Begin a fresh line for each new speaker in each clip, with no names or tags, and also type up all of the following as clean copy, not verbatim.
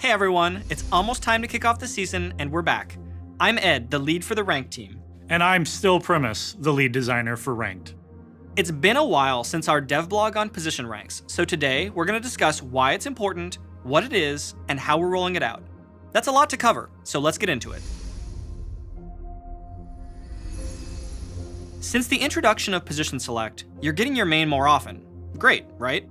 Hey everyone, it's almost time to kick off the season and we're back. I'm Ed, the lead for the Ranked team.
And I'm still Primus, the lead designer for Ranked.
It's been a while since our dev blog on position ranks, so today we're going to discuss why it's important, what it is, and how we're rolling it out. That's a lot to cover, so let's get into it. Since the introduction of position select, you're getting your main more often. Great, right?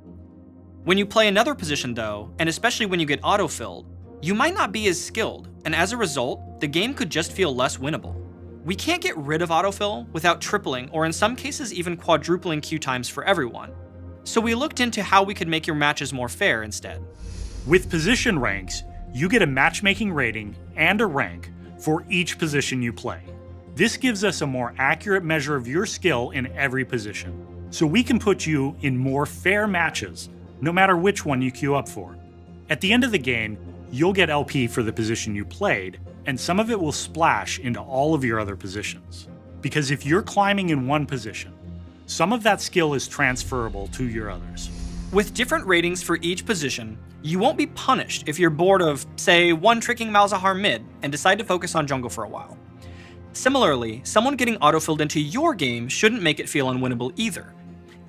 When you play another position though, and especially when you get auto-filled, you might not be as skilled, and as a result, the game could just feel less winnable. We can't get rid of autofill without tripling or in some cases even quadrupling queue times for everyone. So we looked into how we could make your matches more fair instead.
With position ranks, you get a matchmaking rating and a rank for each position you play. This gives us a more accurate measure of your skill in every position, so we can put you in more fair matches, no matter which one you queue up for. At the end of the game, you'll get LP for the position you played, and some of it will splash into all of your other positions. Because if you're climbing in one position, some of that skill is transferable to your others.
With different ratings for each position, you won't be punished if you're bored of, say, one-tricking Malzahar mid and decide to focus on jungle for a while. Similarly, someone getting autofilled into your game shouldn't make it feel unwinnable either.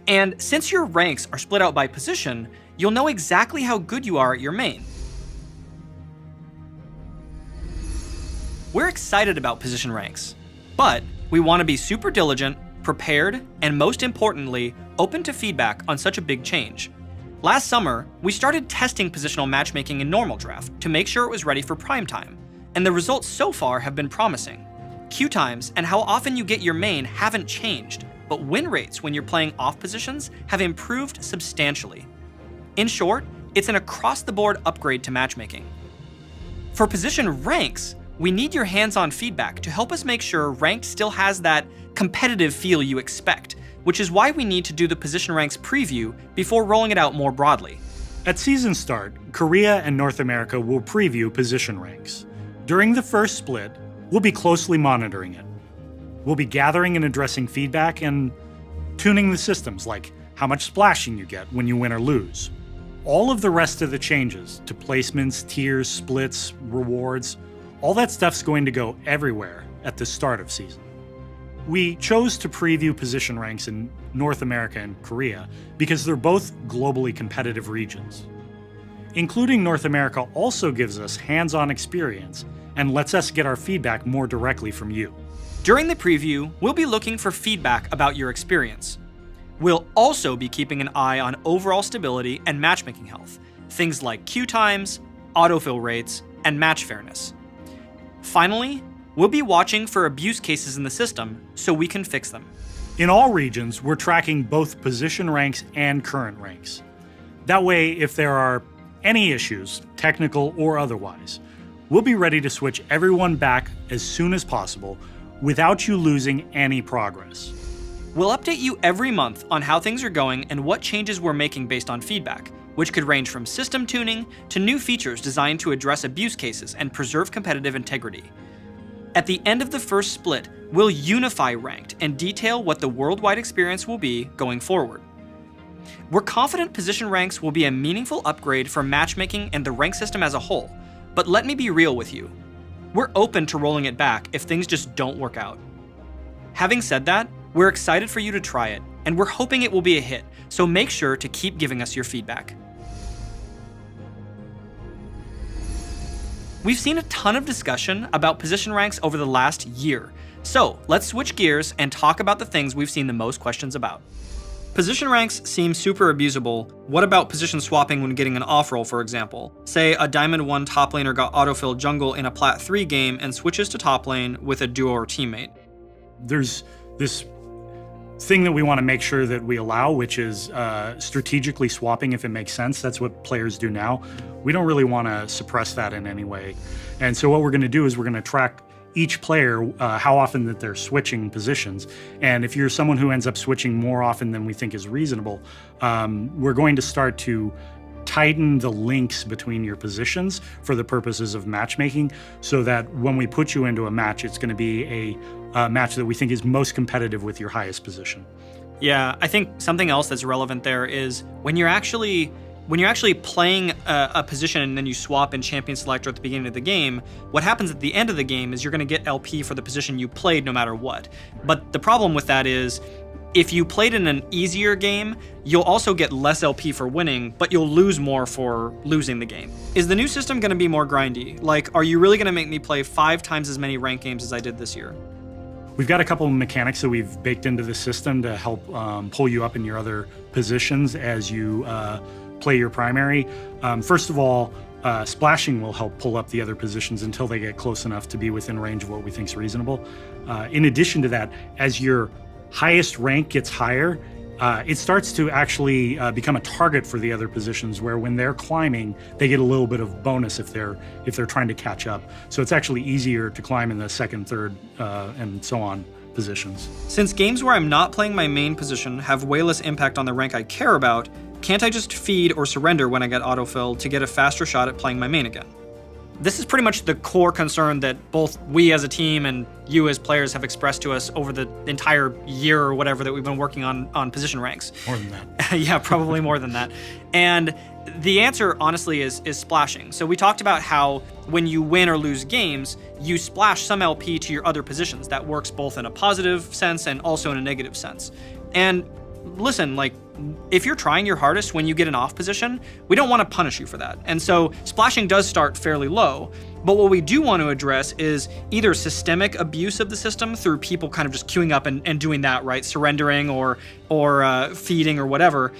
And since your ranks are split out by position, you'll know exactly how good you are at your main. We're excited about position ranks, but we want to be super diligent, prepared, and most importantly, open to feedback on such a big change. Last summer, we started testing positional matchmaking in normal draft to make sure it was ready for prime time, and the results so far have been promising. Queue times and how often you get your main haven't changed, but win rates when you're playing off positions have improved substantially. In short, it's an across-the-board upgrade to matchmaking. For position ranks, we need your hands-on feedback to help us make sure Ranked still has that competitive feel you expect, which is why we need to do the position ranks preview before rolling it out more broadly.
At season start, Korea and North America will preview position ranks. During the first split, we'll be closely monitoring it. We'll be gathering and addressing feedback and tuning the systems, like how much splashing you get when you win or lose. All of the rest of the changes to placements, tiers, splits, rewards, all that stuff's going to go everywhere at the start of season. We chose to preview position ranks in North America and Korea because they're both globally competitive regions. Including North America also gives us hands-on experience and lets us get our feedback more directly from you.
During the preview, we'll be looking for feedback about your experience. We'll also be keeping an eye on overall stability and matchmaking health, things like queue times, autofill rates, and match fairness. Finally, we'll be watching for abuse cases in the system so we can fix them.
In all regions, we're tracking both position ranks and current ranks. That way, if there are any issues, technical or otherwise, we'll be ready to switch everyone back as soon as possible without you losing any progress.
We'll update you every month on how things are going and what changes we're making based on feedback, which could range from system tuning to new features designed to address abuse cases and preserve competitive integrity. At the end of the first split, we'll unify Ranked and detail what the worldwide experience will be going forward. We're confident position ranks will be a meaningful upgrade for matchmaking and the rank system as a whole, but let me be real with you. We're open to rolling it back if things just don't work out. Having said that, we're excited for you to try it, and we're hoping it will be a hit, so make sure to keep giving us your feedback. We've seen a ton of discussion about position ranks over the last year, so let's switch gears and talk about the things we've seen the most questions about. Position ranks seem super abusable. What about position swapping when getting an off roll, for example? Say a Diamond 1 top laner got autofilled jungle in a Plat 3 game and switches to top lane with a duo or teammate.
There's this thing that we want to make sure that we allow, which is strategically swapping if it makes sense. That's what players do now. We don't really want to suppress that in any way. And so what we're going to do is we're going to track each player, how often that they're switching positions. And if you're someone who ends up switching more often than we think is reasonable, we're going to start to tighten the links between your positions for the purposes of matchmaking, so that when we put you into a match, it's going to be a match that we think is most competitive with your highest position.
Yeah, I think something else that's relevant there is when you're actually When you're actually playing a position and then you swap in champion selector at the beginning of the game, what happens at the end of the game is you're going to get LP for the position you played no matter what. But the problem with that is, if you played in an easier game, you'll also get less LP for winning, but you'll lose more for losing the game. Is the new system going to be more grindy? Like, are you really going to make me play 5 times as many ranked games as I did this year?
We've got a couple of mechanics that we've baked into the system to help pull you up in your other positions as you play your primary. First of all, splashing will help pull up the other positions until they get close enough to be within range of what we think is reasonable. In addition to that, as your highest rank gets higher, it starts to actually become a target for the other positions, where when they're climbing, they get a little bit of bonus if they're trying to catch up. So it's actually easier to climb in the second, third, and so on positions.
Since games where I'm not playing my main position have way less impact on the rank I care about, can't I just feed or surrender when I get autofill to get a faster shot at playing my main again? This is pretty much the core concern that both we as a team and you as players have expressed to us over the entire year or whatever that we've been working on position ranks.
More than that.
Yeah, probably more than that. And the answer, honestly, is splashing. So we talked about how when you win or lose games, you splash some LP to your other positions. That works both in a positive sense and also in a negative sense. And listen, like, if you're trying your hardest when you get an off position, we don't want to punish you for that. And so splashing does start fairly low. But what we do want to address is either systemic abuse of the system through people kind of just queuing up and doing that, right? Surrendering or feeding or whatever.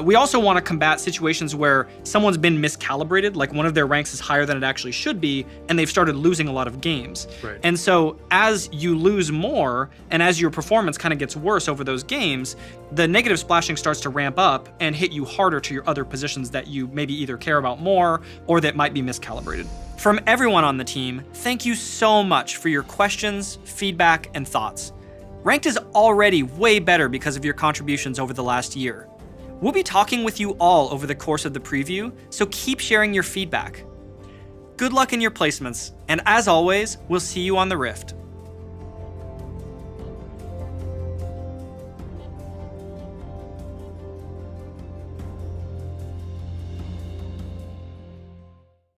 We also want to combat situations where someone's been miscalibrated, like one of their ranks is higher than it actually should be, and they've started losing a lot of games.
Right.
And so as you lose more, and as your performance kind of gets worse over those games, the negative splashing starts to ramp up and hit you harder to your other positions that you maybe either care about more or that might be miscalibrated. From everyone on the team, thank you so much for your questions, feedback, and thoughts. Ranked is already way better because of your contributions over the last year. We'll be talking with you all over the course of the preview, so keep sharing your feedback. Good luck in your placements, and as always, we'll see you on the Rift.